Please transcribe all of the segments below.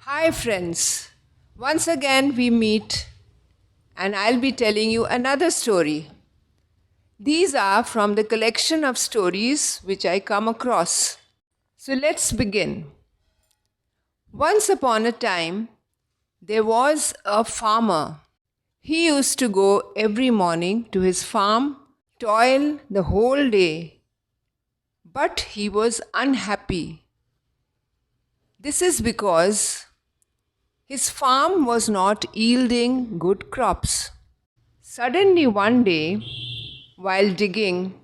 Hi, friends. Once again, we meet, and I'll be telling you another story. These are from the collection of stories which I come across. So let's begin. Once upon a time, there was a farmer. He used to go every morning to his farm, toil the whole day, but he was unhappy. This is because his farm was not yielding good crops. Suddenly, one day, while digging,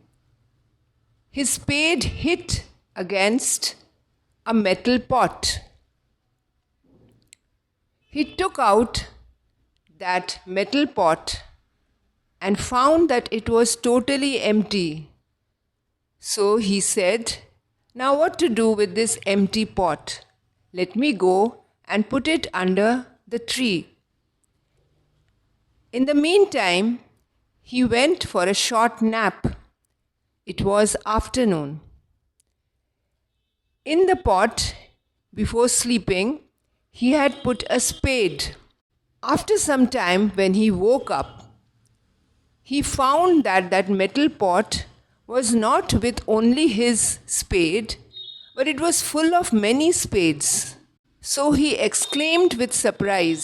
his spade hit against a metal pot. He took out that metal pot and found that it was totally empty. So he said, "Now, what to do with this empty pot? Let me go and put it under the tree." In the meantime, he went for a short nap. It was afternoon. In the pot, before sleeping, he had put a spade. After some time, when he woke up, he found that that metal pot was not with only his spade, but it was full of many spades. So he exclaimed with surprise,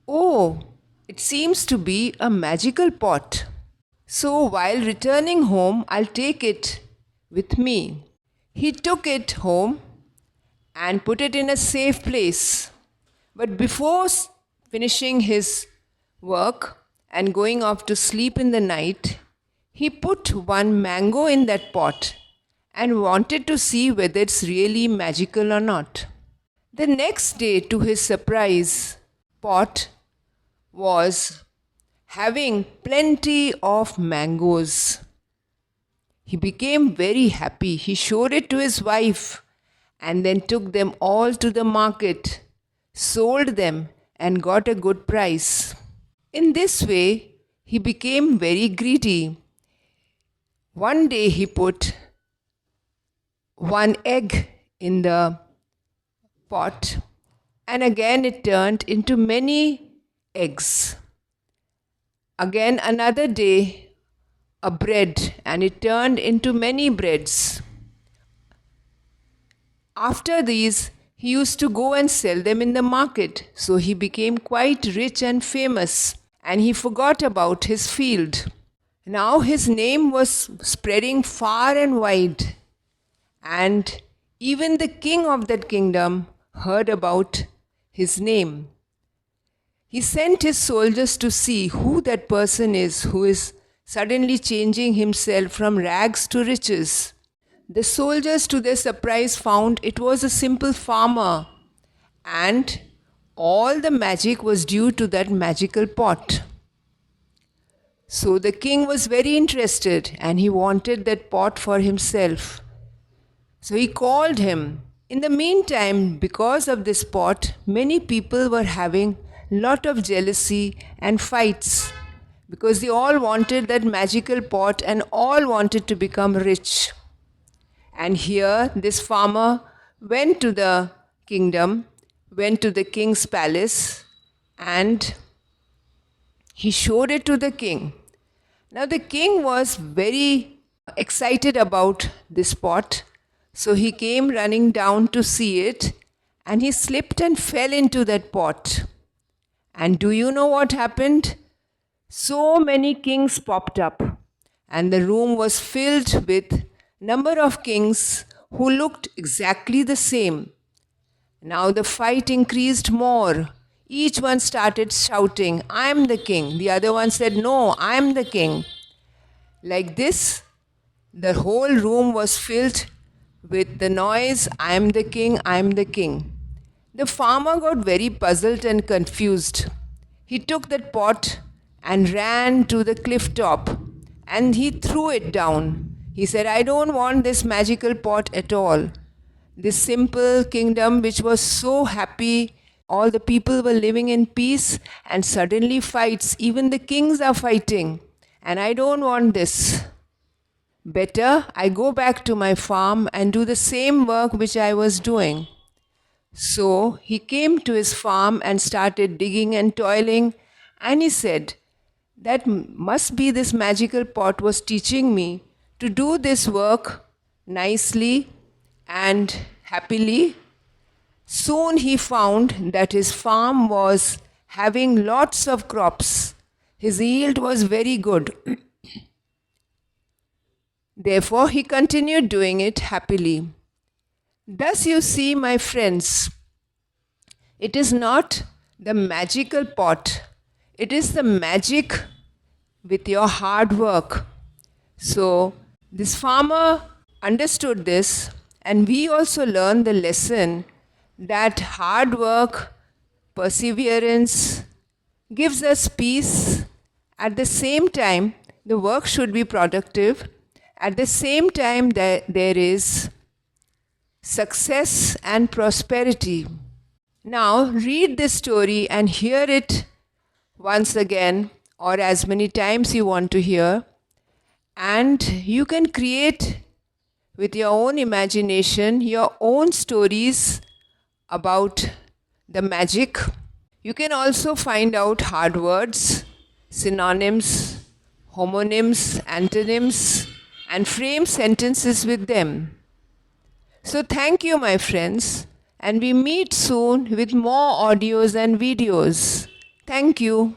"Oh, it seems to be a magical pot. So while returning home, I'll take it with me." He took it home and put it in a safe place. But before finishing his work and going off to sleep in the night, he put one mango in that pot and wanted to see whether it's really magical or not. The next day, to his surprise, pot was having plenty of mangoes. He became very happy. He showed it to his wife and then took them all to the market, sold them, and got a good price. In this way, he became very greedy. One day he put one egg in the pot, and again it turned into many eggs. Again, another day, a bread, and it turned into many breads. After these, he used to go and sell them in the market, so he became quite rich and famous, and he forgot about his field. Now his name was spreading far and wide, and even the king of that kingdom heard about his name. He sent his soldiers to see who that person is who is suddenly changing himself from rags to riches. The soldiers, to their surprise, found it was a simple farmer, and all the magic was due to that magical pot. So the king was very interested and he wanted that pot for himself. So he called him. In the meantime, because of this pot, many people were having lot of jealousy and fights, because they all wanted that magical pot and all wanted to become rich. And here this farmer went to the kingdom, went to the king's palace, and he showed it to the king. Now the king was very excited about this pot, so he came running down to see it, and he slipped and fell into that pot. And do you know what happened? So many kings popped up, and the room was filled with number of kings who looked exactly the same. Now the fight increased more. Each one started shouting, "I am the king." The other one said, "No, I am the king." Like this, the whole room was filled with the noise, "I am the king, I am the king." The farmer got very puzzled and confused. He took that pot and ran to the cliff top, and he threw it down. He said, "I don't want this magical pot at all. This simple kingdom which was so happy, all the people were living in peace, and suddenly fights, even the kings are fighting, and I don't want this. Better I go back to my farm and do the same work which I was doing." So he came to his farm and started digging and toiling, and he said, that must be this magical pot was teaching me to do this work nicely and happily. Soon he found that his farm was having lots of crops. His yield was very good. Therefore, he continued doing it happily. Thus, you see, my friends, it is not the magical pot, it is the magic with your hard work. So, this farmer understood this, and we also learned the lesson that hard work, perseverance gives us peace. At the same time, the work should be productive. At the same time, there is success and prosperity. Now, read this story and hear it once again, or as many times you want to hear, and you can create with your own imagination your own stories about the magic. You can also find out hard words, synonyms, homonyms, antonyms, and frame sentences with them. So thank you, my friends, and we meet soon with more audios and videos. Thank you.